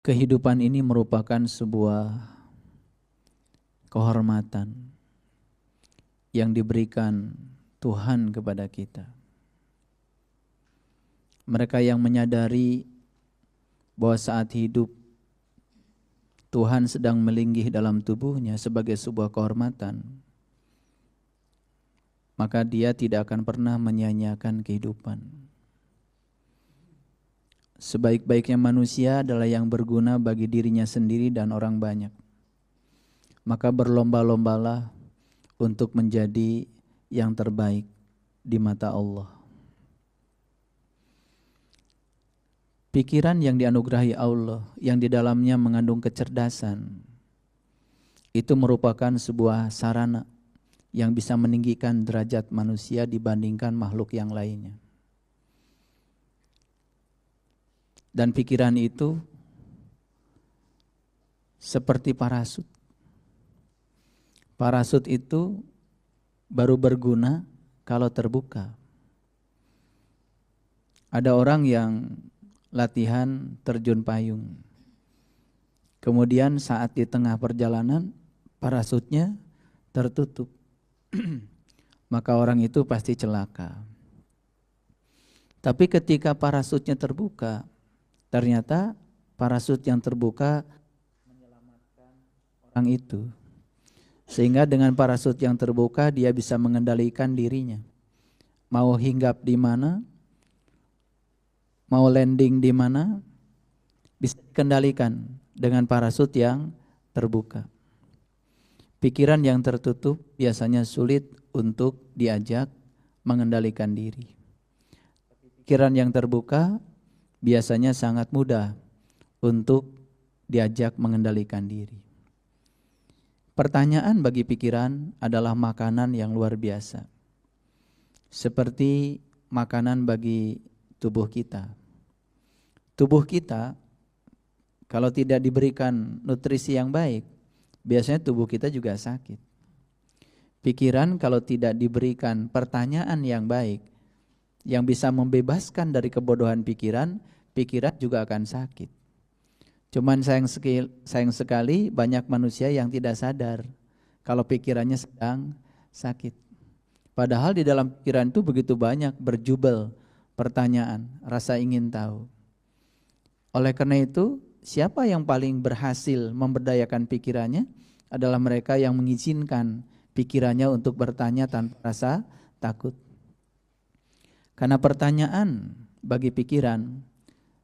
kehidupan ini merupakan sebuah kehormatan yang diberikan Tuhan kepada kita. Mereka yang menyadari bahwa saat hidup Tuhan sedang melinggih dalam tubuhnya sebagai sebuah kehormatan, maka dia tidak akan pernah menyia-nyiakan kehidupan. Sebaik-baiknya manusia adalah yang berguna bagi dirinya sendiri dan orang banyak. Maka berlomba-lombalah untuk menjadi yang terbaik di mata Allah. Pikiran yang dianugerahi Allah, yang di dalamnya mengandung kecerdasan, itu merupakan sebuah sarana yang bisa meninggikan derajat manusia dibandingkan makhluk yang lainnya. Dan pikiran itu seperti parasut. Parasut itu baru berguna kalau terbuka. Ada orang yang latihan terjun payung. Kemudian saat di tengah perjalanan parasutnya tertutup. Maka orang itu pasti celaka. Tapi ketika parasutnya terbuka, ternyata parasut yang terbuka menyelamatkan orang itu. Sehingga dengan parasut yang terbuka dia bisa mengendalikan dirinya. Mau hinggap di mana, mau landing di mana, bisa dikendalikan dengan parasut yang terbuka. Pikiran yang tertutup biasanya sulit untuk diajak mengendalikan diri. Pikiran yang terbuka biasanya sangat mudah untuk diajak mengendalikan diri. Pertanyaan bagi pikiran adalah makanan yang luar biasa. Seperti makanan bagi tubuh kita. Tubuh kita kalau tidak diberikan nutrisi yang baik, biasanya tubuh kita juga sakit. Pikiran kalau tidak diberikan pertanyaan yang baik, yang bisa membebaskan dari kebodohan pikiran, pikiran juga akan sakit. Cuman sayang sekali banyak manusia yang tidak sadar kalau pikirannya sedang sakit. Padahal di dalam pikiran itu begitu banyak berjubel pertanyaan, rasa ingin tahu. Oleh karena itu, siapa yang paling berhasil memberdayakan pikirannya adalah mereka yang mengizinkan pikirannya untuk bertanya tanpa rasa takut. Karena pertanyaan bagi pikiran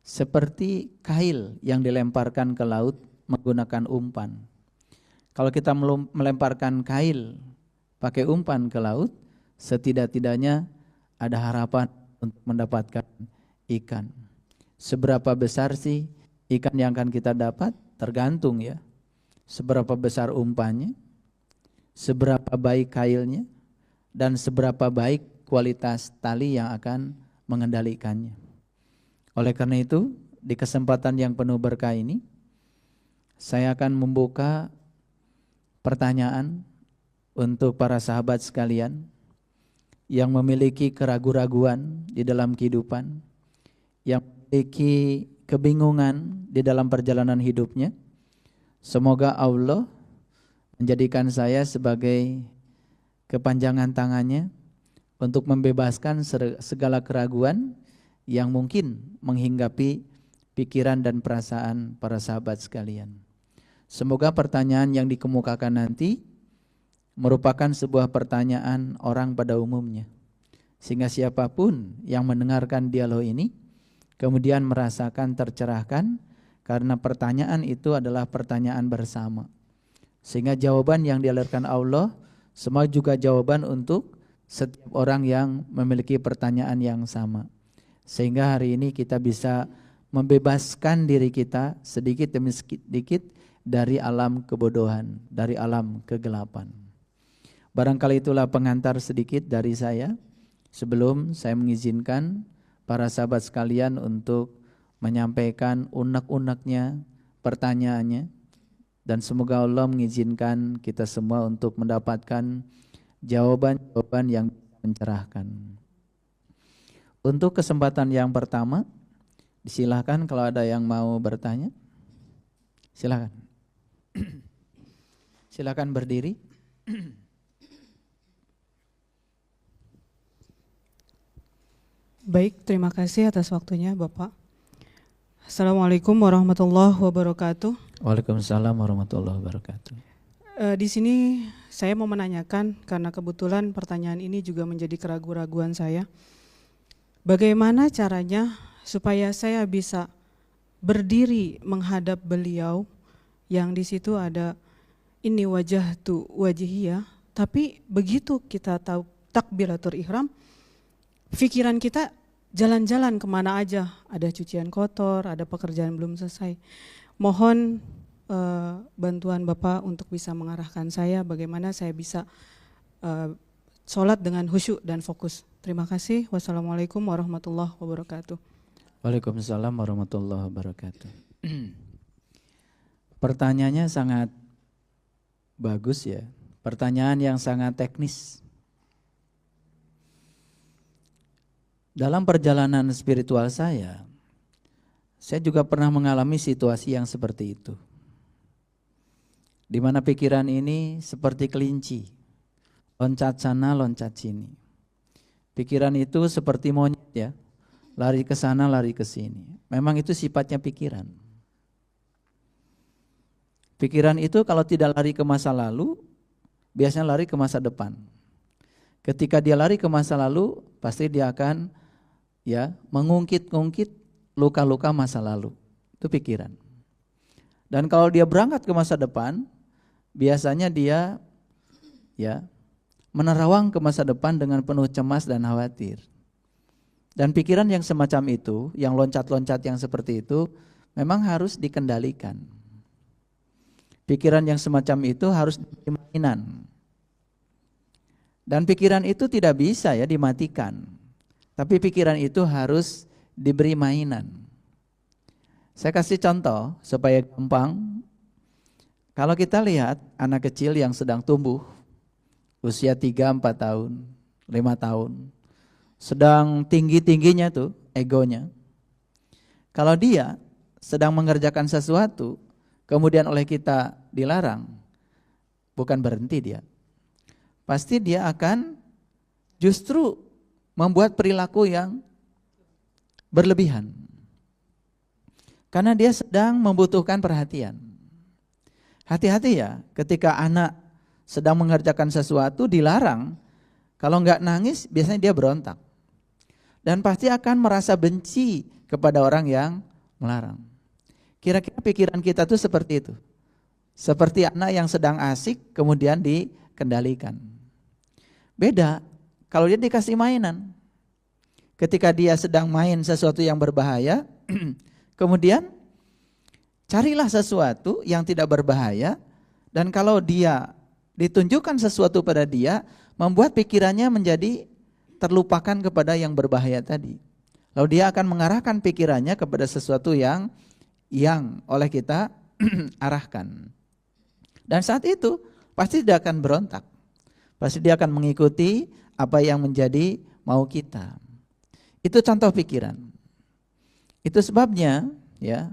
seperti kail yang dilemparkan ke laut menggunakan umpan. Kalau kita melemparkan kail pakai umpan ke laut, setidak-tidaknya ada harapan untuk mendapatkan ikan. Seberapa besar sih ikan yang akan kita dapat? Tergantung ya. Seberapa besar umpannya, seberapa baik kailnya, dan seberapa baik kualitas tali yang akan mengendalikannya. Oleh karena itu, di kesempatan yang penuh berkah ini, saya akan membuka pertanyaan untuk para sahabat sekalian yang memiliki keraguan-raguan di dalam kehidupan, yang memiliki kebingungan di dalam perjalanan hidupnya. Semoga Allah menjadikan saya sebagai kepanjangan tangannya untuk membebaskan segala keraguan yang mungkin menghinggapi pikiran dan perasaan para sahabat sekalian. Semoga pertanyaan yang dikemukakan nanti merupakan sebuah pertanyaan orang pada umumnya. Sehingga siapapun yang mendengarkan dialog ini kemudian merasakan tercerahkan karena pertanyaan itu adalah pertanyaan bersama. Sehingga jawaban yang dialirkan Allah semua juga jawaban untuk setiap orang yang memiliki pertanyaan yang sama. Sehingga hari ini kita bisa membebaskan diri kita sedikit demi sedikit dari alam kebodohan, dari alam kegelapan. Barangkali itulah pengantar sedikit dari saya sebelum saya mengizinkan para sahabat sekalian untuk menyampaikan unek-uneknya pertanyaannya, dan semoga Allah mengizinkan kita semua untuk mendapatkan jawaban-jawaban yang mencerahkan. Untuk kesempatan yang pertama, silakan kalau ada yang mau bertanya. Silakan. Silakan berdiri. Baik, terima kasih atas waktunya Bapak. Assalamualaikum warahmatullahi wabarakatuh. Waalaikumsalam warahmatullahi wabarakatuh. Di sini saya mau menanyakan, karena kebetulan pertanyaan ini juga menjadi keraguan-raguan saya. Bagaimana caranya supaya saya bisa berdiri menghadap beliau yang di situ ada ini wajah tu wajihiyah, tapi begitu kita tahu takbiratul ihram, pikiran kita jalan-jalan kemana aja, ada cucian kotor, ada pekerjaan belum selesai. Mohon bantuan Bapak untuk bisa mengarahkan saya bagaimana saya bisa sholat dengan khusyuk dan fokus. Terima kasih. Wassalamualaikum warahmatullahi wabarakatuh. Waalaikumsalam warahmatullahi wabarakatuh. Pertanyaannya sangat bagus ya. Pertanyaan yang sangat teknis. Dalam perjalanan spiritual saya juga pernah mengalami situasi yang seperti itu. Di mana pikiran ini seperti kelinci, loncat sana, loncat sini. Pikiran itu seperti monyet ya, lari ke sana, lari ke sini. Memang itu sifatnya pikiran. Pikiran itu kalau tidak lari ke masa lalu, biasanya lari ke masa depan. Ketika dia lari ke masa lalu, pasti dia akan ya mengungkit-ungkit luka-luka masa lalu. Itu pikiran. Dan kalau dia berangkat ke masa depan, biasanya dia ya menerawang ke masa depan dengan penuh cemas dan khawatir. Dan pikiran yang semacam itu, yang loncat-loncat yang seperti itu, memang harus dikendalikan. Pikiran yang semacam itu harus dimainan. Dan pikiran itu tidak bisa ya dimatikan. Tapi pikiran itu harus diberi mainan. Saya kasih contoh supaya gampang. Kalau kita lihat anak kecil yang sedang tumbuh, usia 3, 4 tahun, 5 tahun, sedang tinggi-tingginya tuh egonya. Kalau dia sedang mengerjakan sesuatu, kemudian oleh kita dilarang, bukan berhenti dia. Pasti dia akan justru membuat perilaku yang berlebihan. Karena dia sedang membutuhkan perhatian. Hati-hati ya, ketika anak sedang mengerjakan sesuatu dilarang, kalau enggak nangis biasanya dia berontak. Dan pasti akan merasa benci kepada orang yang melarang. Kira-kira pikiran kita tuh seperti itu. Seperti anak yang sedang asik kemudian dikendalikan. Beda kalau dia dikasih mainan. Ketika dia sedang main sesuatu yang berbahaya, kemudian carilah sesuatu yang tidak berbahaya, dan kalau dia ditunjukkan sesuatu pada dia, membuat pikirannya menjadi terlupakan kepada yang berbahaya tadi. Lalu dia akan mengarahkan pikirannya kepada sesuatu yang oleh kita arahkan. Dan saat itu pasti dia akan berontak. Pasti dia akan mengikuti apa yang menjadi mau kita. Itu contoh pikiran. Itu sebabnya ya,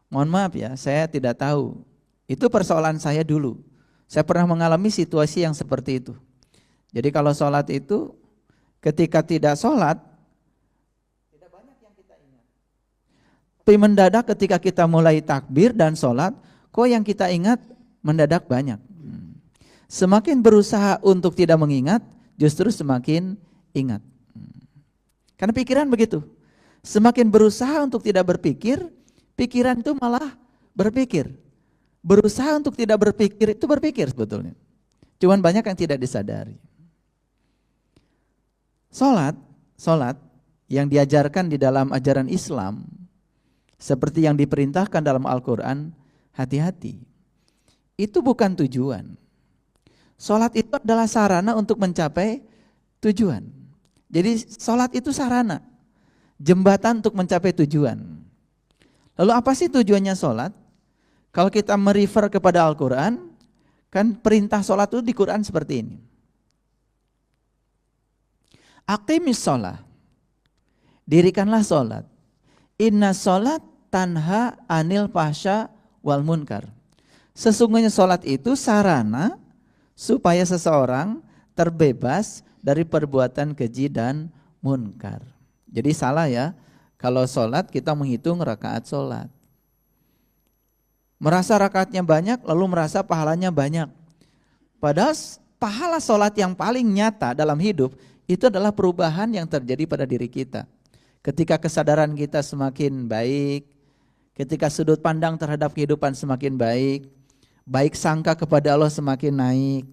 mohon maaf ya, saya tidak tahu. Itu persoalan saya dulu. Saya pernah mengalami situasi yang seperti itu. Jadi kalau sholat itu, ketika tidak sholat, tidak banyak yang kita ingat. Tapi mendadak ketika kita mulai takbir dan sholat, kok yang kita ingat mendadak banyak. Semakin berusaha untuk tidak mengingat, justru semakin ingat. Karena pikiran begitu. Semakin berusaha untuk tidak berpikir, pikiran itu malah berpikir. Berusaha untuk tidak berpikir itu berpikir sebetulnya. Cuman banyak yang tidak disadari. Salat yang diajarkan di dalam ajaran Islam, seperti yang diperintahkan dalam Al-Quran, hati-hati. Itu bukan tujuan. Salat itu adalah sarana untuk mencapai tujuan. Jadi salat itu sarana, jembatan untuk mencapai tujuan. Lalu apa sih tujuannya salat? Kalau kita merefer kepada Al-Quran, kan perintah salat itu di Quran seperti ini. Aqimis shalah, dirikanlah salat. Inna salat tanha anil fahsya wal munkar. Sesungguhnya sholat itu sarana supaya seseorang terbebas dari perbuatan keji dan munkar. Jadi salah ya, kalau sholat kita menghitung rakaat sholat. Merasa rakaatnya banyak lalu merasa pahalanya banyak. Padahal pahala sholat yang paling nyata dalam hidup itu adalah perubahan yang terjadi pada diri kita. Ketika kesadaran kita semakin baik, ketika sudut pandang terhadap kehidupan semakin baik, baik sangka kepada Allah semakin naik,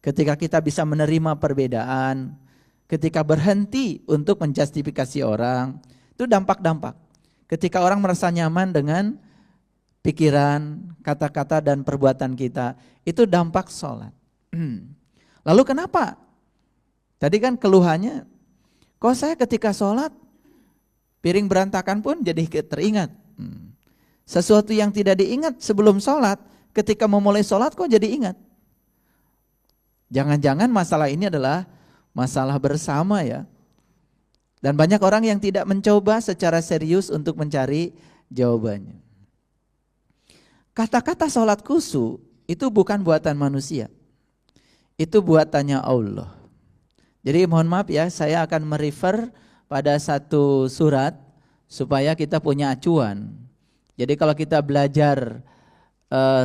ketika kita bisa menerima perbedaan, ketika berhenti untuk menjustifikasi orang, itu dampak-dampak. Ketika orang merasa nyaman dengan pikiran, kata-kata dan perbuatan kita, itu dampak sholat. Lalu kenapa? Tadi kan keluhannya, kok saya ketika sholat, piring berantakan pun jadi teringat. Sesuatu yang tidak diingat sebelum sholat, ketika memulai sholat kok jadi ingat. Jangan-jangan masalah ini adalah masalah bersama ya. Dan banyak orang yang tidak mencoba secara serius untuk mencari jawabannya. Kata-kata sholat khusyuk itu bukan buatan manusia. Itu buatannya Allah. Jadi mohon maaf ya, saya akan merefer pada satu surat supaya kita punya acuan. Jadi kalau kita belajar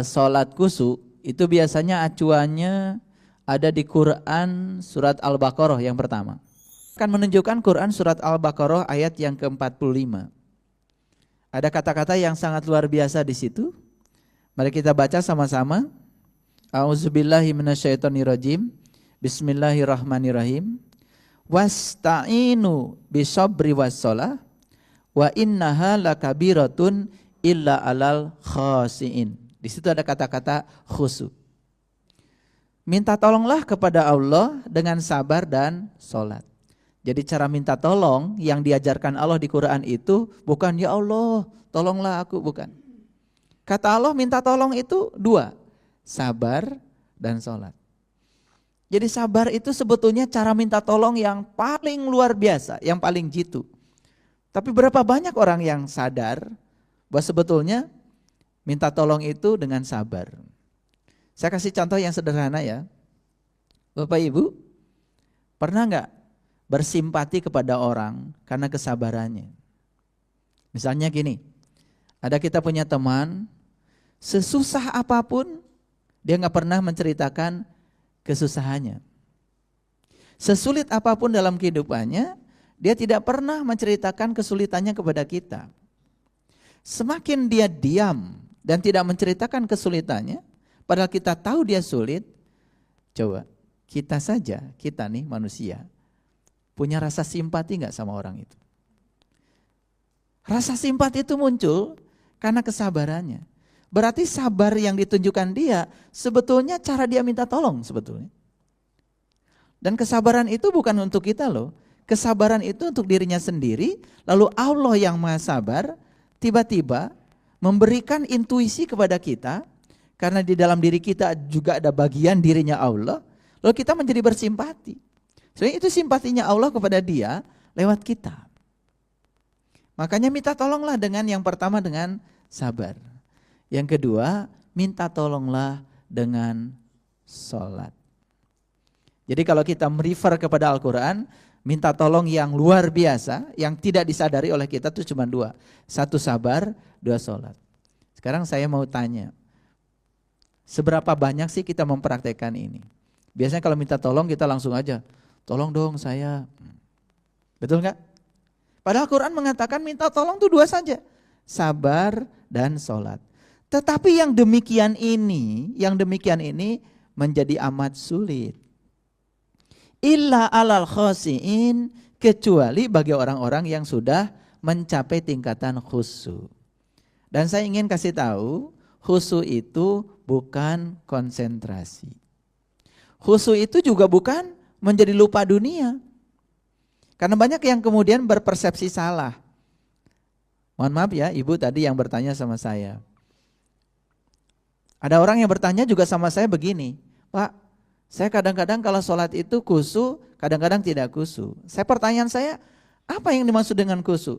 sholat khusyuk itu biasanya acuannya ada di Quran surat Al-Baqarah yang pertama. Akan menunjukkan Quran surat Al-Baqarah ayat yang ke-45. Ada kata-kata yang sangat luar biasa di situ. Mari kita baca sama-sama. A'udzubillahi minasyaitonirrajim. Bismillahirrahmanirrahim. Wasta'inu bisabri wassalah wa innaha lakabiratun illa alal khasiin. Di situ ada kata-kata khusyuk. Minta tolonglah kepada Allah dengan sabar dan sholat. Jadi cara minta tolong yang diajarkan Allah di Quran itu bukan ya Allah tolonglah aku, bukan. Kata Allah minta tolong itu dua, sabar dan sholat. Jadi sabar itu sebetulnya cara minta tolong yang paling luar biasa, yang paling jitu. Tapi berapa banyak orang yang sadar bahwa sebetulnya minta tolong itu dengan sabar. Saya kasih contoh yang sederhana ya. Bapak Ibu, pernah enggak bersimpati kepada orang karena kesabarannya? Misalnya gini, ada kita punya teman, sesusah apapun dia enggak pernah menceritakan kesusahannya. Sesulit apapun dalam kehidupannya, dia tidak pernah menceritakan kesulitannya kepada kita. Semakin dia diam dan tidak menceritakan kesulitannya, padahal kita tahu dia sulit, coba kita saja, kita nih manusia, punya rasa simpati enggak sama orang itu? Rasa simpati itu muncul karena kesabarannya. Berarti sabar yang ditunjukkan dia sebetulnya cara dia minta tolong sebetulnya. Dan kesabaran itu bukan untuk kita loh. Kesabaran itu untuk dirinya sendiri, lalu Allah yang Maha Sabar tiba-tiba memberikan intuisi kepada kita, karena di dalam diri kita juga ada bagian dirinya Allah, lalu kita menjadi bersimpati. Sebenarnya itu simpatinya Allah kepada dia lewat kita. Makanya minta tolonglah dengan yang pertama dengan sabar. Yang kedua, minta tolonglah dengan sholat. Jadi kalau kita merefer kepada Al-Quran, minta tolong yang luar biasa, yang tidak disadari oleh kita itu cuma dua. Satu sabar, dua sholat. Sekarang saya mau tanya, seberapa banyak sih kita mempraktekkan ini? Biasanya kalau minta tolong kita langsung aja, tolong dong saya. Betul enggak? Padahal Quran mengatakan minta tolong itu dua saja, sabar dan sholat. Tetapi yang demikian ini menjadi amat sulit. Illa alal khasiin, kecuali bagi orang-orang yang sudah mencapai tingkatan khusyuk. Dan saya ingin kasih tahu, khusyuk itu bukan konsentrasi. Khusyuk itu juga bukan menjadi lupa dunia. Karena banyak yang kemudian berpersepsi salah. Mohon maaf ya, Ibu tadi yang bertanya sama saya. Ada orang yang bertanya juga sama saya begini, Pak, saya kadang-kadang kalau sholat itu khusyuk, kadang-kadang tidak khusyuk. Pertanyaan saya, apa yang dimaksud dengan khusyuk?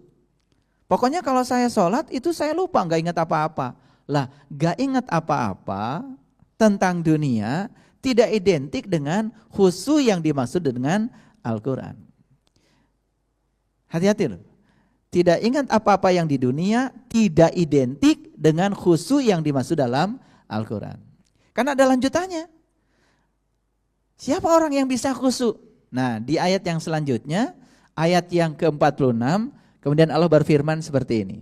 Pokoknya kalau saya sholat itu saya lupa, nggak ingat apa-apa. Lah, gak ingat apa-apa tentang dunia tidak identik dengan khusyuk yang dimaksud dengan Al-Quran. Hati-hati loh. Tidak ingat apa-apa yang di dunia tidak identik dengan khusyuk yang dimaksud dalam Al-Quran. Karena ada lanjutannya. Siapa orang yang bisa khusyuk? Nah, di ayat yang selanjutnya, ayat yang ke-46, kemudian Allah berfirman seperti ini.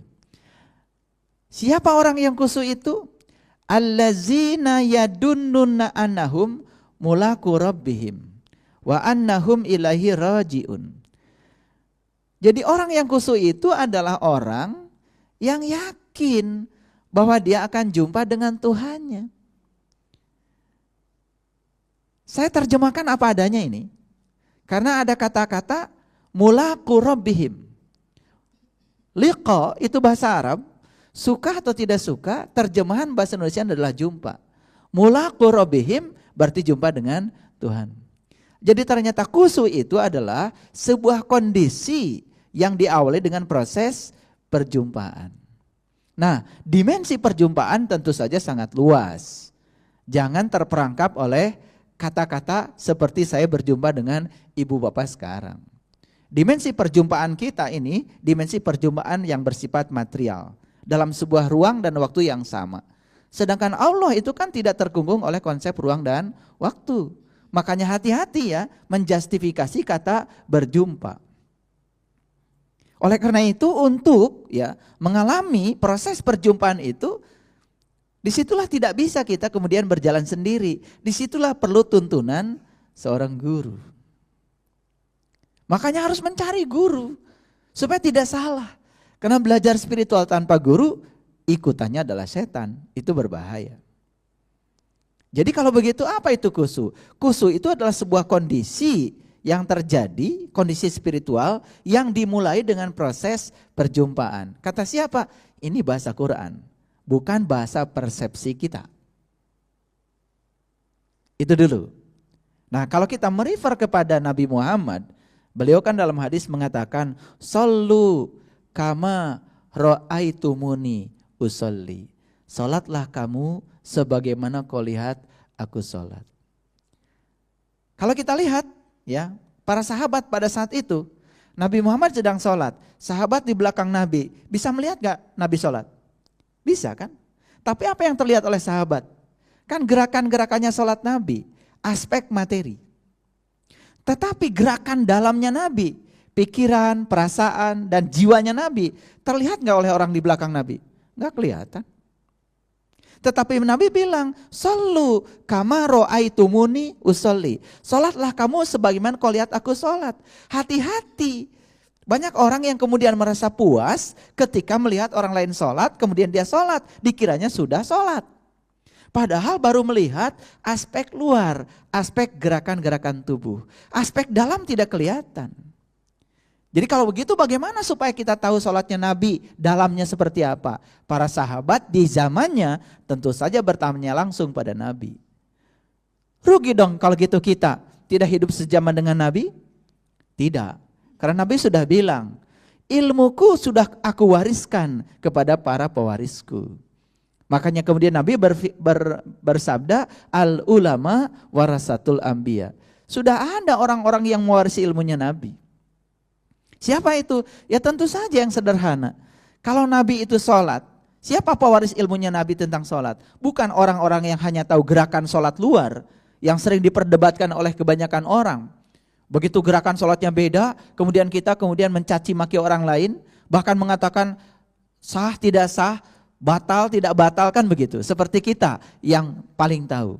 Siapa orang yang khusyuk itu? Allazina yadunnuna annahum mulaku rabbihim wa annahum ilaihi rajiun. Jadi orang yang khusyuk itu adalah orang yang yakin bahwa dia akan jumpa dengan Tuhannya. Saya terjemahkan apa adanya ini. Karena ada kata-kata mulaku rabbihim. Liqa itu bahasa Arab, suka atau tidak suka, terjemahan bahasa Indonesia adalah jumpa. Mulaku rabbihim berarti jumpa dengan Tuhan. Jadi ternyata khusyuk itu adalah sebuah kondisi yang diawali dengan proses perjumpaan. Nah, dimensi perjumpaan tentu saja sangat luas. Jangan terperangkap oleh kata-kata seperti saya berjumpa dengan ibu bapak sekarang. Dimensi perjumpaan kita ini, dimensi perjumpaan yang bersifat material. Dalam sebuah ruang dan waktu yang sama. Sedangkan Allah itu kan tidak terkungkung oleh konsep ruang dan waktu. Makanya hati-hati ya menjustifikasi kata berjumpa. Oleh karena itu untuk ya mengalami proses perjumpaan itu, disitulah tidak bisa kita kemudian berjalan sendiri. Disitulah perlu tuntunan seorang guru. Makanya harus mencari guru supaya tidak salah. Karena belajar spiritual tanpa guru, ikutannya adalah setan. Itu berbahaya. Jadi kalau begitu apa itu khusyuk? Khusyuk itu adalah sebuah kondisi yang terjadi, kondisi spiritual yang dimulai dengan proses perjumpaan. Kata siapa? Ini bahasa Quran, bukan bahasa persepsi kita. Itu dulu. Nah, kalau kita merefer kepada Nabi Muhammad, beliau kan dalam hadis mengatakan, "Shallu kama ra'aitumuni usolli." Salatlah kamu sebagaimana kau lihat aku salat. Kalau kita lihat ya, para sahabat pada saat itu, Nabi Muhammad sedang sholat, sahabat di belakang Nabi, bisa melihat gak Nabi sholat? Bisa kan? Tapi apa yang terlihat oleh sahabat? Kan gerakan-gerakannya sholat Nabi, aspek materi. Tetapi gerakan dalamnya Nabi, pikiran, perasaan, dan jiwanya Nabi, terlihat gak oleh orang di belakang Nabi? Gak kelihatan. Tetapi Nabi bilang, "Shallu kama ra'aitumuni usolli." Salatlah kamu sebagaimana kau lihat aku salat. Hati-hati. Banyak orang yang kemudian merasa puas ketika melihat orang lain salat, kemudian dia salat, dikiranya sudah salat. Padahal baru melihat aspek luar, aspek gerakan-gerakan tubuh. Aspek dalam tidak kelihatan. Jadi kalau begitu bagaimana supaya kita tahu sholatnya Nabi dalamnya seperti apa? Para sahabat di zamannya tentu saja bertanya langsung pada Nabi. Rugi dong kalau gitu kita tidak hidup sejaman dengan Nabi? Tidak, karena Nabi sudah bilang, ilmuku sudah aku wariskan kepada para pewarisku. Makanya kemudian Nabi bersabda, al ulama warasatul anbiya. Sudah ada orang-orang yang mewarisi ilmunya Nabi. Siapa itu? Ya tentu saja yang sederhana. Kalau Nabi itu sholat, siapa pewaris ilmunya Nabi tentang sholat? Bukan orang-orang yang hanya tahu gerakan sholat luar, yang sering diperdebatkan oleh kebanyakan orang. Begitu gerakan sholatnya beda, kemudian kita mencaci maki orang lain, bahkan mengatakan sah tidak sah, batal tidak batal, kan begitu. Seperti kita yang paling tahu.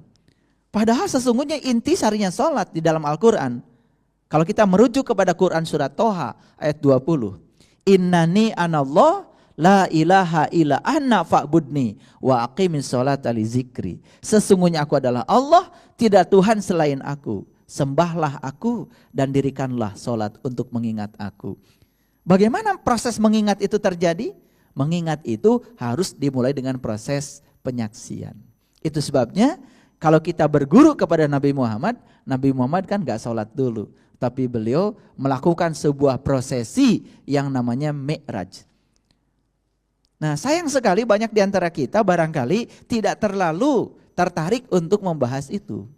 Padahal sesungguhnya inti sarinya sholat di dalam Al-Quran. Kalau kita merujuk kepada Quran surat Toha ayat 20. Innani anallah la ilaha illa ana fa'budni wa aqimis sholata li zikri. Sesungguhnya aku adalah Allah, tidak Tuhan selain aku. Sembahlah aku dan dirikanlah sholat untuk mengingat aku. Bagaimana proses mengingat itu terjadi? Mengingat itu harus dimulai dengan proses penyaksian. Itu sebabnya kalau kita berguru kepada Nabi Muhammad kan gak sholat dulu. Tapi beliau melakukan sebuah prosesi yang namanya Mi'raj. Nah, sayang sekali banyak di antara kita barangkali tidak terlalu tertarik untuk membahas itu.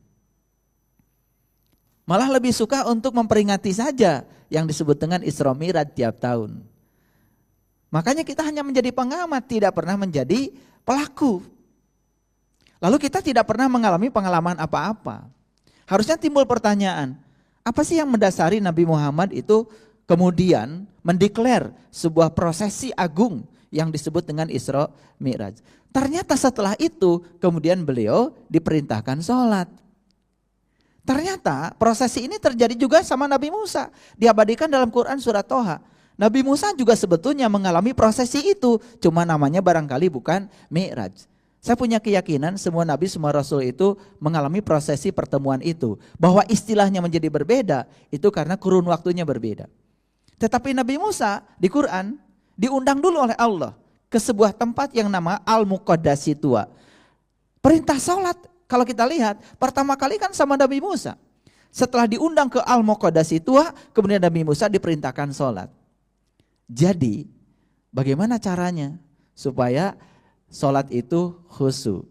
Malah lebih suka untuk memperingati saja yang disebut dengan Isra Mi'raj tiap tahun. Makanya kita hanya menjadi pengamat, tidak pernah menjadi pelaku. Lalu kita tidak pernah mengalami pengalaman apa-apa. Harusnya timbul pertanyaan, apa sih yang mendasari Nabi Muhammad itu kemudian mendeklar sebuah prosesi agung yang disebut dengan Isra Mi'raj. Ternyata setelah itu kemudian beliau diperintahkan sholat. Ternyata prosesi ini terjadi juga sama Nabi Musa. Diabadikan dalam Quran surat Toha. Nabi Musa juga sebetulnya mengalami prosesi itu. Cuma namanya barangkali bukan Mi'raj. Saya punya keyakinan semua Nabi, semua Rasul itu mengalami prosesi pertemuan itu. Bahwa istilahnya menjadi berbeda itu karena kurun waktunya berbeda. Tetapi Nabi Musa di Quran diundang dulu oleh Allah ke sebuah tempat yang nama Al-Muqaddasi Tua. Perintah sholat kalau kita lihat pertama kali kan sama Nabi Musa. Setelah diundang ke Al-Muqaddasi Tua, kemudian Nabi Musa diperintahkan sholat. Jadi bagaimana caranya supaya sholat itu khusyuk?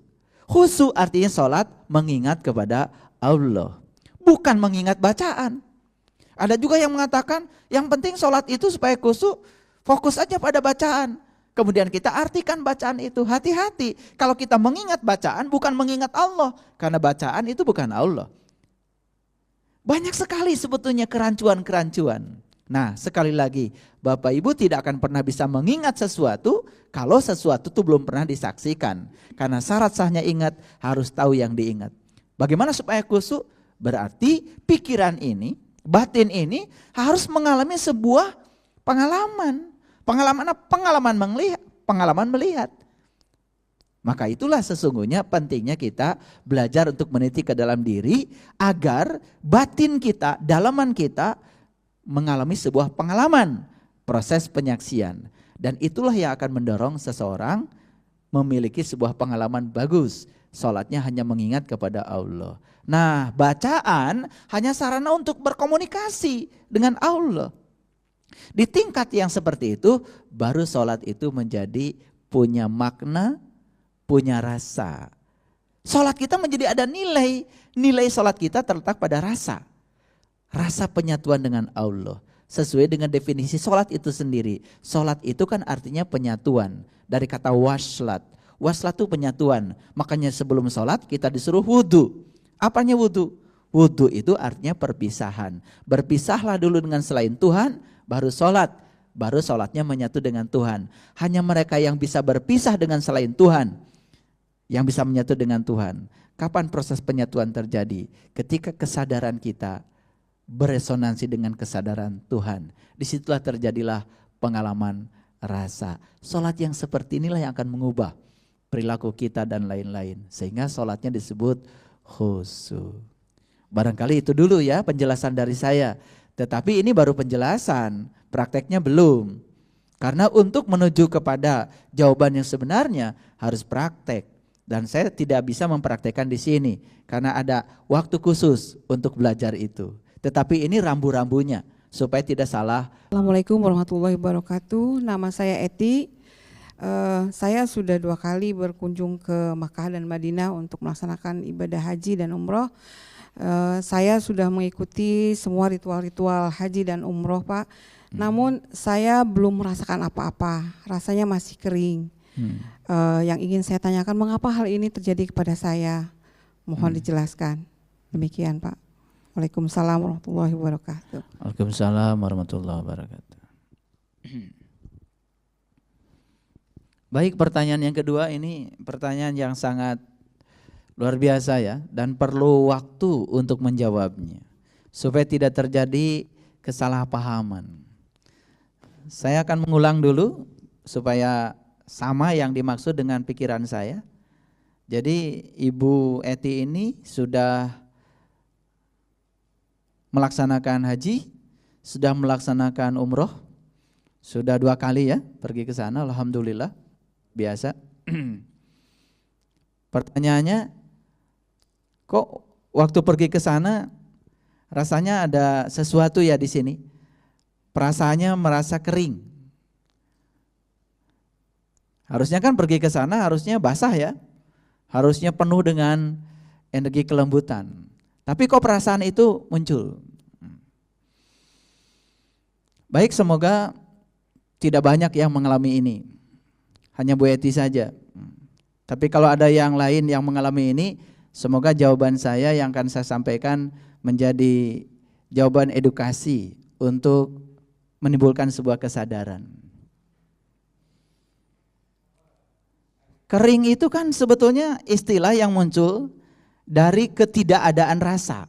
Khusyuk artinya sholat mengingat kepada Allah, bukan mengingat bacaan. Ada juga yang mengatakan yang penting sholat itu supaya khusyuk, fokus aja pada bacaan. Kemudian kita artikan bacaan itu, hati-hati. Kalau kita mengingat bacaan bukan mengingat Allah, karena bacaan itu bukan Allah. Banyak sekali sebetulnya kerancuan-kerancuan. Nah, sekali lagi, Bapak Ibu tidak akan pernah bisa mengingat sesuatu kalau sesuatu itu belum pernah disaksikan. Karena syarat sahnya ingat harus tahu yang diingat. Bagaimana supaya khusyuk? Berarti pikiran ini, batin ini harus mengalami sebuah pengalaman. Pengalaman apa? Pengalaman melihat. Maka itulah sesungguhnya pentingnya kita belajar untuk meniti ke dalam diri agar batin kita, dalaman kita mengalami sebuah pengalaman, proses penyaksian. Dan itulah yang akan mendorong seseorang memiliki sebuah pengalaman bagus. Sholatnya hanya mengingat kepada Allah. Nah, bacaan hanya sarana untuk berkomunikasi dengan Allah. Di tingkat yang seperti itu, baru sholat itu menjadi punya makna, punya rasa. Sholat kita menjadi ada nilai. Nilai sholat kita terletak pada rasa. Rasa penyatuan dengan Allah. Sesuai dengan definisi sholat itu sendiri. Sholat itu kan artinya penyatuan. Dari kata waslat. Waslat itu penyatuan. Makanya sebelum sholat kita disuruh wudhu. Apanya wudhu? Wudhu itu artinya perpisahan. Berpisahlah dulu dengan selain Tuhan, baru sholat. Baru sholatnya menyatu dengan Tuhan. Hanya mereka yang bisa berpisah dengan selain Tuhan yang bisa menyatu dengan Tuhan. Kapan proses penyatuan terjadi? Ketika kesadaran kita beresonansi dengan kesadaran Tuhan. Disitulah terjadilah pengalaman rasa. Sholat yang seperti inilah yang akan mengubah perilaku kita dan lain-lain. Sehingga sholatnya disebut khusyuk. Barangkali itu dulu ya penjelasan dari saya. Tetapi ini baru penjelasan, prakteknya belum. Karena untuk menuju kepada jawaban yang sebenarnya harus praktek. Dan saya tidak bisa mempraktekkan di sini karena ada waktu khusus untuk belajar itu. Tetapi ini rambu-rambunya supaya tidak salah. Assalamualaikum warahmatullahi wabarakatuh. Nama saya Eti. Saya sudah 2 kali berkunjung ke Makkah dan Madinah untuk melaksanakan ibadah haji dan umroh. Saya sudah mengikuti semua ritual-ritual haji dan umroh, Pak. Namun saya belum merasakan apa-apa, rasanya masih kering. Yang ingin saya tanyakan, mengapa hal ini terjadi kepada saya? Mohon dijelaskan. Demikian, Pak. Waalaikumsalam warahmatullahi wabarakatuh. Waalaikumsalam warahmatullahi wabarakatuh. Baik, pertanyaan yang kedua ini pertanyaan yang sangat luar biasa ya, dan perlu waktu untuk menjawabnya supaya tidak terjadi kesalahpahaman. Saya akan mengulang dulu supaya sama yang dimaksud dengan pikiran saya. Jadi Ibu Eti ini sudah melaksanakan haji, sudah melaksanakan umroh, sudah 2 kali ya pergi ke sana, alhamdulillah, biasa. Pertanyaannya, kok waktu pergi ke sana rasanya ada sesuatu ya di sini? Perasaannya merasa kering. Harusnya kan pergi ke sana harusnya basah ya. Harusnya penuh dengan energi kelembutan. Tapi kok perasaan itu muncul? Baik, semoga tidak banyak yang mengalami ini. Hanya Bu Eti saja. Tapi kalau ada yang lain yang mengalami ini, semoga jawaban saya yang akan saya sampaikan menjadi jawaban edukasi untuk menimbulkan sebuah kesadaran. Kering itu kan sebetulnya istilah yang muncul dari ketidakadaan rasa.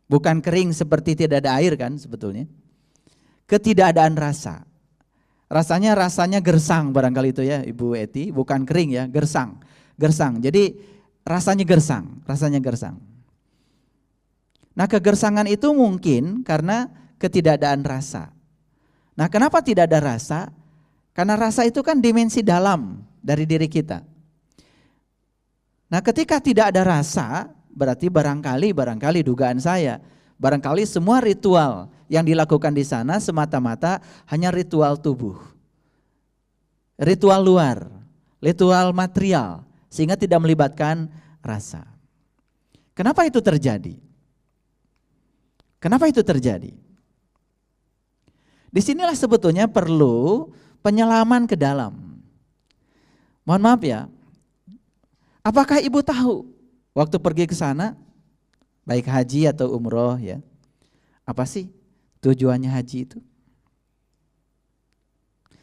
Bukan kering seperti tidak ada air kan sebetulnya. Ketidakadaan rasa. Rasanya gersang barangkali itu ya Ibu Eti, bukan kering ya, gersang. Gersang. Jadi rasanya gersang. Nah, kegersangan itu mungkin karena ketidakadaan rasa. Nah, kenapa tidak ada rasa? Karena rasa itu kan dimensi dalam dari diri kita. Nah, ketika tidak ada rasa, berarti barangkali dugaan saya, barangkali semua ritual yang dilakukan di sana semata-mata hanya ritual tubuh. Ritual luar, ritual material, sehingga tidak melibatkan rasa. Kenapa itu terjadi? Kenapa itu terjadi? Disinilah sebetulnya perlu penyelaman ke dalam. Mohon maaf ya, apakah Ibu tahu waktu pergi ke sana, baik haji atau umroh ya, apa sih tujuannya haji itu?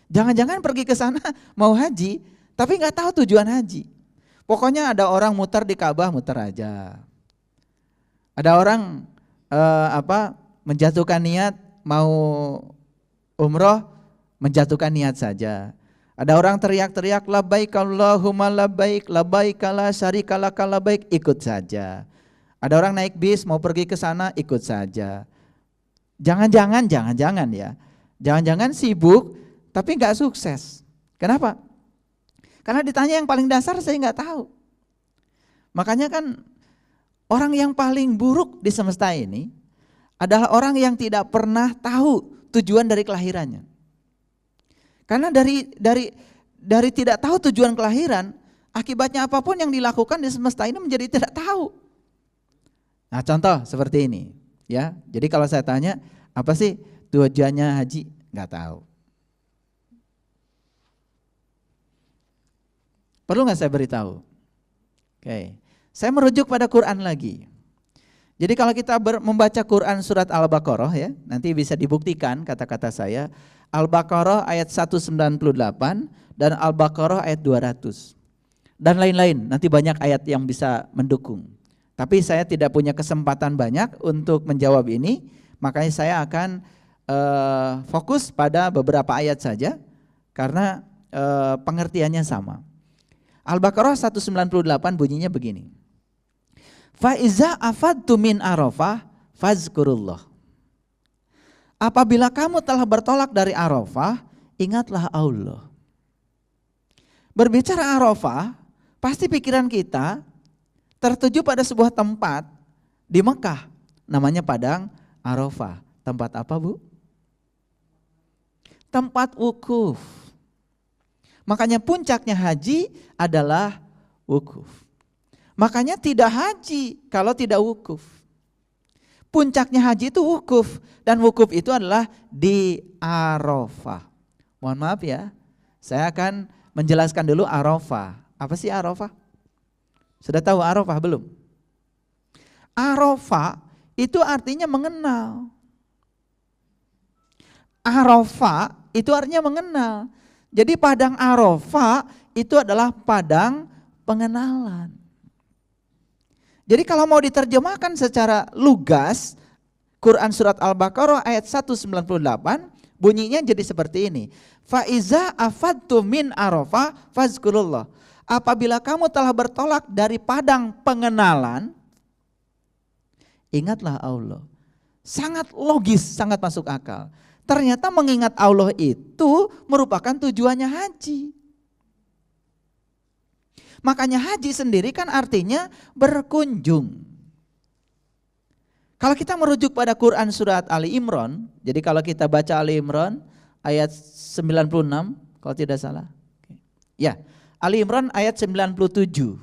Jangan-jangan pergi ke sana mau haji, tapi nggak tahu tujuan haji. Pokoknya ada orang muter di Ka'bah, muter aja. Ada orang menjatuhkan niat mau umroh, menjatuhkan niat saja. Ada orang teriak-teriak labbaik Allahumma labbaik, labbaik la syarika laka labbaik, ikut saja. Ada orang naik bis mau pergi ke sana, ikut saja. Jangan-jangan ya. Jangan-jangan sibuk tapi enggak sukses. Kenapa? Karena ditanya yang paling dasar saya enggak tahu. Makanya kan orang yang paling buruk di semesta ini adalah orang yang tidak pernah tahu tujuan dari kelahirannya. Karena dari tidak tahu tujuan kelahiran, akibatnya apapun yang dilakukan di semesta ini menjadi tidak tahu. Nah, contoh seperti ini, ya. Jadi kalau saya tanya, apa sih tujuannya haji? Enggak tahu. Perlu enggak saya beritahu? Oke. Saya merujuk pada Quran lagi. Jadi kalau kita membaca Quran surat Al-Baqarah ya, nanti bisa dibuktikan kata-kata saya. Al-Baqarah ayat 198 dan Al-Baqarah ayat 200. Dan lain-lain, nanti banyak ayat yang bisa mendukung. Tapi saya tidak punya kesempatan banyak untuk menjawab ini, makanya saya akan fokus pada beberapa ayat saja karena pengertiannya sama. Al-Baqarah 198 bunyinya begini. Fa iza afadtu min Arafah fazkurullah. Apabila kamu telah bertolak dari Arafah, ingatlah Allah. Berbicara Arafah, pasti pikiran kita tertuju pada sebuah tempat di Mekah, namanya Padang Arafah. Tempat apa, Bu? Tempat wukuf. Makanya puncaknya haji adalah wukuf. Makanya tidak haji kalau tidak wukuf. Puncaknya haji itu wukuf, dan wukuf itu adalah di Arafah. Mohon maaf ya, saya akan menjelaskan dulu Arafah. Apa sih Arafah? Sudah tahu Arafah belum? Arafah itu artinya mengenal. Arafah itu artinya mengenal. Jadi padang Arafah itu adalah padang pengenalan. Jadi kalau mau diterjemahkan secara lugas, Quran surat Al-Baqarah ayat 198 bunyinya jadi seperti ini. Fa iza afadtu min Arafah fazkurullah. Apabila kamu telah bertolak dari padang pengenalan, ingatlah Allah. Sangat logis, sangat masuk akal. Ternyata mengingat Allah itu merupakan tujuannya haji. Makanya haji sendiri kan artinya berkunjung. Kalau kita merujuk pada Quran surat Ali Imran, jadi kalau kita baca Ali Imran ayat 96 kalau tidak salah. Ya, Ali Imran ayat 97.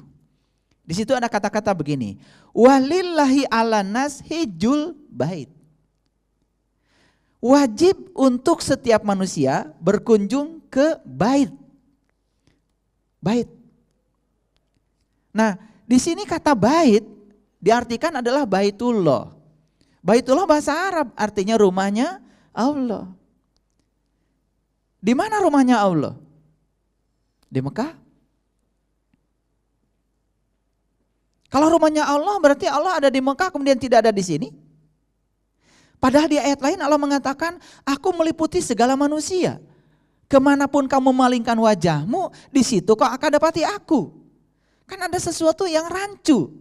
Di situ ada kata-kata begini, walillahi 'alan nas hijjul bait. Wajib untuk setiap manusia berkunjung ke bait. Bait. Nah, di sini kata bait diartikan adalah Baitullah. Baitullah bahasa Arab artinya rumahnya Allah. Di mana rumahnya Allah? Di Mekah. Kalau rumahnya Allah berarti Allah ada di Mekah kemudian tidak ada di sini. Padahal di ayat lain Allah mengatakan, aku meliputi segala manusia. Kemanapun kamu malingkan wajahmu, di situ kau akan dapati aku. Kan ada sesuatu yang rancu.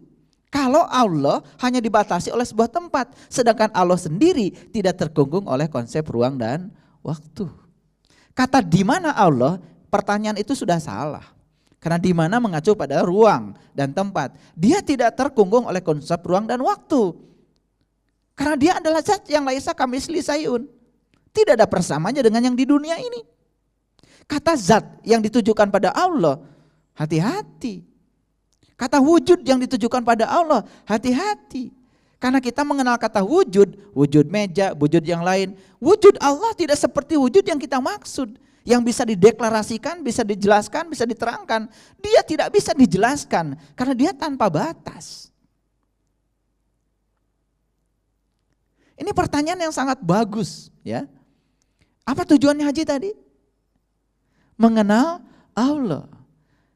Kalau Allah hanya dibatasi oleh sebuah tempat, sedangkan Allah sendiri tidak terkungkung oleh konsep ruang dan waktu. Kata di mana Allah, pertanyaan itu sudah salah. Karena di mana mengacu pada ruang dan tempat. Dia tidak terkungkung oleh konsep ruang dan waktu. Karena dia adalah zat yang laisa kamitsli syai'un. Tidak ada persamaannya dengan yang di dunia ini. Kata zat yang ditujukan pada Allah, hati-hati. Kata wujud yang ditujukan pada Allah, hati-hati. Karena kita mengenal kata wujud, wujud meja, wujud yang lain. Wujud Allah tidak seperti wujud yang kita maksud. Yang bisa dideklarasikan, bisa dijelaskan, bisa diterangkan. Dia tidak bisa dijelaskan karena dia tanpa batas. Ini pertanyaan yang sangat bagus, ya. Apa tujuannya haji tadi? Mengenal Allah.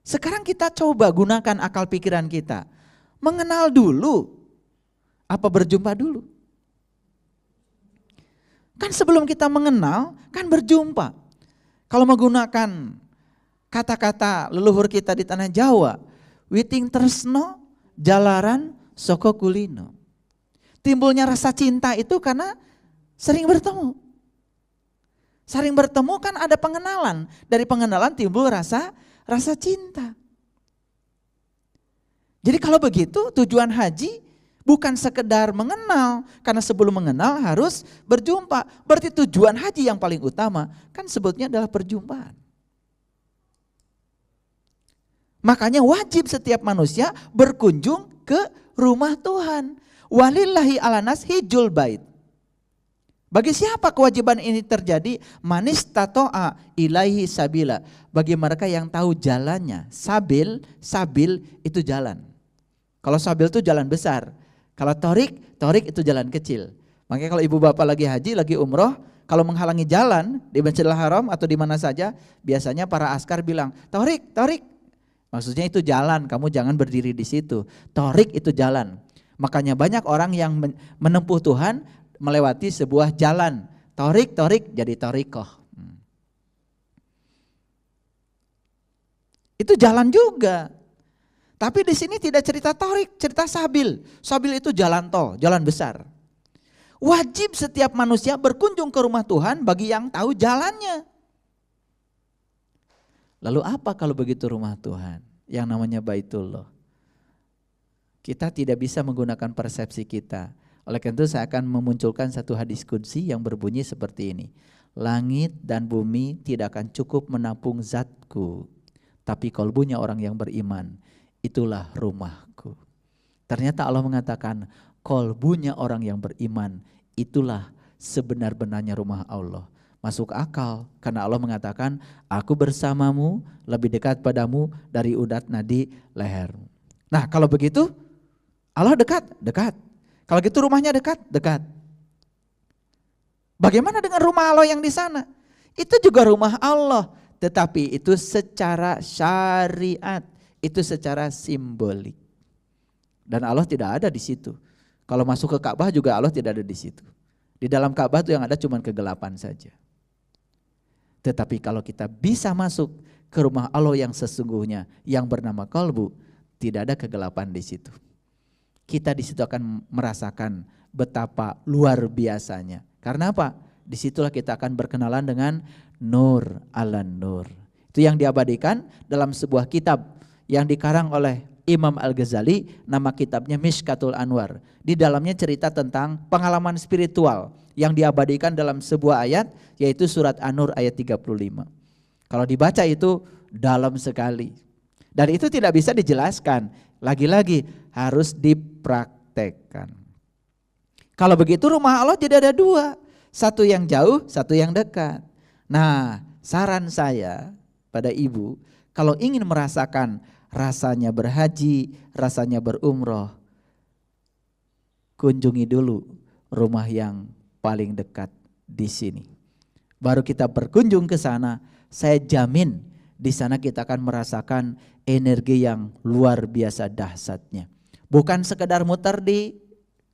Sekarang kita coba gunakan akal pikiran kita. Mengenal dulu, apa berjumpa dulu? Kan sebelum kita mengenal, kan berjumpa. Kalau menggunakan kata-kata leluhur kita di tanah Jawa, witing tresno, jalaran, soko kulino. Timbulnya rasa cinta itu karena sering bertemu. Sering bertemu kan ada pengenalan. Dari pengenalan timbul rasa cinta. Jadi kalau begitu tujuan haji bukan sekedar mengenal, karena sebelum mengenal harus berjumpa. Berarti tujuan haji yang paling utama kan sebetulnya adalah perjumpaan. Makanya wajib setiap manusia berkunjung ke rumah Tuhan. Walillahi 'alan nas hijjul bait. Bagi siapa kewajiban ini terjadi? Manis tato'a ilaihi sabila. Bagi mereka yang tahu jalannya. Sabil itu jalan. Kalau sabil itu jalan besar. Kalau torik itu jalan kecil. Makanya kalau ibu bapak lagi haji, lagi umroh, kalau menghalangi jalan di Masjidil Haram atau di mana saja, biasanya para askar bilang, torik. Maksudnya itu jalan, kamu jangan berdiri di situ. Torik itu jalan. Makanya banyak orang yang menempuh Tuhan melewati sebuah jalan. Torik jadi torikoh. Itu jalan juga. Tapi di sini tidak cerita torik, cerita sabil. Sabil itu jalan tol, jalan besar. Wajib setiap manusia berkunjung ke rumah Tuhan bagi yang tahu jalannya. Lalu apa kalau begitu rumah Tuhan yang namanya Baitullah? Kita tidak bisa menggunakan persepsi kita. Oleh karena itu saya akan memunculkan satu hadis qudsi yang berbunyi seperti ini. Langit dan bumi tidak akan cukup menampung zatku, tapi kalbunya orang yang beriman, itulah rumahku. Ternyata Allah mengatakan kalbunya orang yang beriman, itulah sebenar-benarnya rumah Allah. Masuk akal karena Allah mengatakan aku bersamamu lebih dekat padamu dari udat nadi lehermu. Nah kalau begitu Allah dekat. Kalau gitu rumahnya dekat. Bagaimana dengan rumah Allah yang di sana? Itu juga rumah Allah, tetapi itu secara syariat, itu secara simbolik. Dan Allah tidak ada di situ. Kalau masuk ke Ka'bah juga Allah tidak ada di situ. Di dalam Ka'bah itu yang ada cuma kegelapan saja. Tetapi kalau kita bisa masuk ke rumah Allah yang sesungguhnya, yang bernama qalbu, tidak ada kegelapan di situ. Kita di situ akan merasakan betapa luar biasanya. Karena apa? Disitulah kita akan berkenalan dengan nur ala nur. Itu yang diabadikan dalam sebuah kitab yang dikarang oleh Imam Al-Ghazali, nama kitabnya Mishkatul Anwar. Di dalamnya cerita tentang pengalaman spiritual yang diabadikan dalam sebuah ayat, yaitu surat An-Nur ayat 35. Kalau dibaca itu dalam sekali. Dan itu tidak bisa dijelaskan, lagi-lagi harus dipraktekkan. Kalau begitu rumah Allah tidak ada dua, satu yang jauh, satu yang dekat. Nah, saran saya pada ibu, kalau ingin merasakan rasanya berhaji, rasanya berumroh, kunjungi dulu rumah yang paling dekat di sini. Baru kita berkunjung ke sana, saya jamin di sana kita akan merasakan energi yang luar biasa dahsyatnya. Bukan sekedar muter di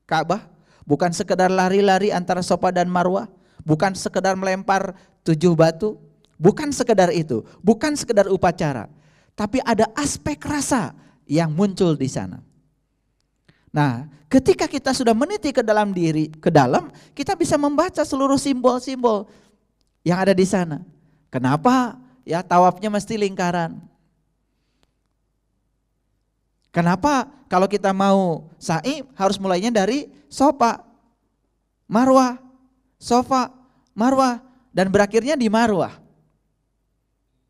Ka'bah, bukan sekedar lari-lari antara Safa dan Marwah, bukan sekedar melempar 7 batu, bukan sekedar itu, bukan sekedar upacara, tapi ada aspek rasa yang muncul di sana. Nah, ketika kita sudah meniti ke dalam diri, kita bisa membaca seluruh simbol-simbol yang ada di sana. Kenapa ya tawafnya mesti lingkaran? Kenapa kalau kita mau sa'i harus mulainya dari Safa, Marwah, Safa, Marwah, dan berakhirnya di Marwah?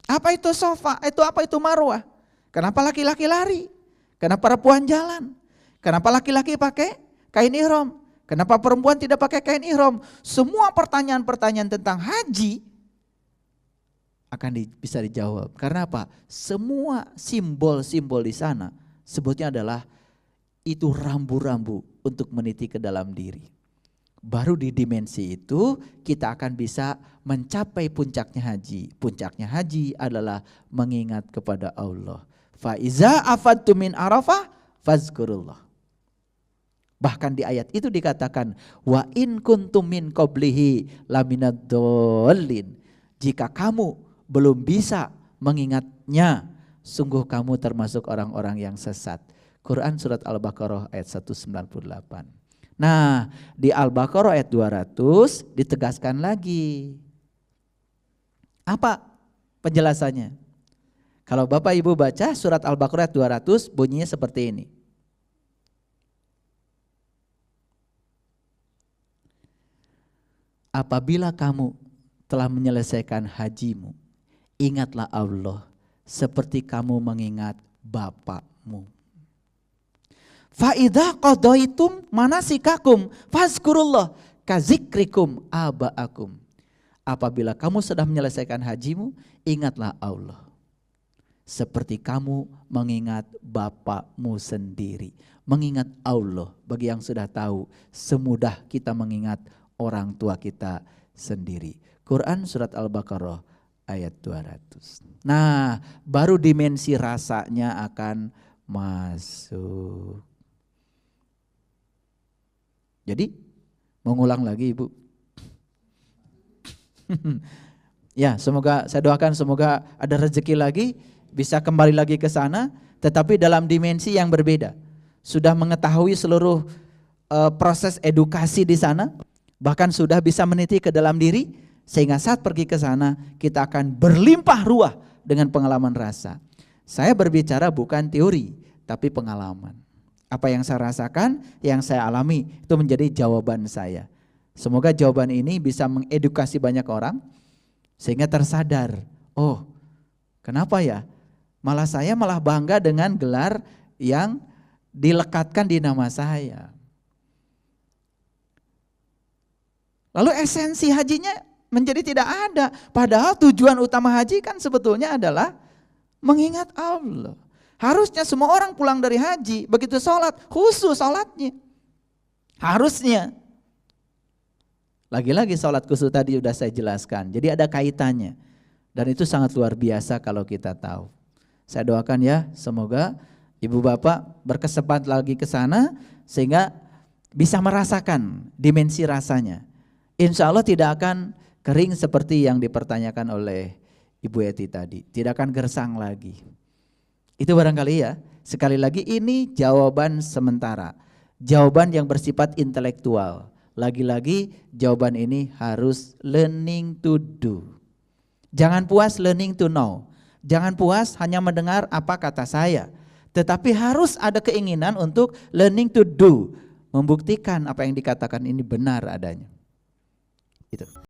Apa itu Safa? Apa itu Marwah? Kenapa laki-laki lari? Kenapa perempuan jalan? Kenapa laki-laki pakai kain ihram? Kenapa perempuan tidak pakai kain ihram? Semua pertanyaan-pertanyaan tentang haji akan bisa dijawab. Karena apa? Semua simbol-simbol di sana sebutnya adalah itu rambu-rambu untuk meniti ke dalam diri. Baru di dimensi itu kita akan bisa mencapai puncaknya haji. Puncaknya haji adalah mengingat kepada Allah. Fa iza afadtu min Arafah fazkurullah. Bahkan di ayat itu dikatakan wa in kuntum min qablihi laminaddallin. Jika kamu belum bisa mengingatnya, sungguh kamu termasuk orang-orang yang sesat. Quran surat Al-Baqarah ayat 198. Nah, di Al-Baqarah ayat 200 ditegaskan lagi. Apa penjelasannya? Kalau Bapak Ibu baca surat Al-Baqarah ayat 200 bunyinya seperti ini. Apabila kamu telah menyelesaikan hajimu, ingatlah Allah seperti kamu mengingat bapakmu. Fa idza qadaitum manasikakum fazkurullah kazikrikum abaakum. Apabila kamu sudah menyelesaikan hajimu, ingatlah Allah seperti kamu mengingat bapakmu sendiri. Mengingat Allah, bagi yang sudah tahu, semudah kita mengingat orang tua kita sendiri. Quran surat Al-Baqarah ayat 200. Nah, baru dimensi rasanya akan masuk. Jadi, mengulang lagi Ibu. Ya, semoga saya doakan semoga ada rezeki lagi, bisa kembali lagi ke sana, tetapi dalam dimensi yang berbeda. Sudah mengetahui seluruh proses edukasi di sana, bahkan sudah bisa meniti ke dalam diri, sehingga saat pergi ke sana kita akan berlimpah ruah dengan pengalaman rasa. Saya berbicara bukan teori, tapi pengalaman. Apa yang saya rasakan, yang saya alami, itu menjadi jawaban saya. Semoga jawaban ini bisa mengedukasi banyak orang, sehingga tersadar, oh kenapa ya, saya malah bangga dengan gelar yang dilekatkan di nama saya. Lalu esensi hajinya menjadi tidak ada. Padahal tujuan utama haji kan sebetulnya adalah mengingat Allah. Harusnya semua orang pulang dari haji, begitu sholat, khusus sholatnya. Harusnya. Lagi-lagi sholat khusus tadi sudah saya jelaskan. Jadi ada kaitannya. Dan itu sangat luar biasa kalau kita tahu. Saya doakan ya, semoga ibu bapak berkesempatan lagi ke sana sehingga bisa merasakan dimensi rasanya. Insya Allah tidak akan kering seperti yang dipertanyakan oleh Ibu Eti tadi. Tidak akan gersang lagi. Itu barangkali ya. Sekali lagi ini jawaban sementara. Jawaban yang bersifat intelektual. Lagi-lagi jawaban ini harus learning to do. Jangan puas learning to know. Jangan puas hanya mendengar apa kata saya. Tetapi harus ada keinginan untuk learning to do. Membuktikan apa yang dikatakan ini benar adanya. Itu.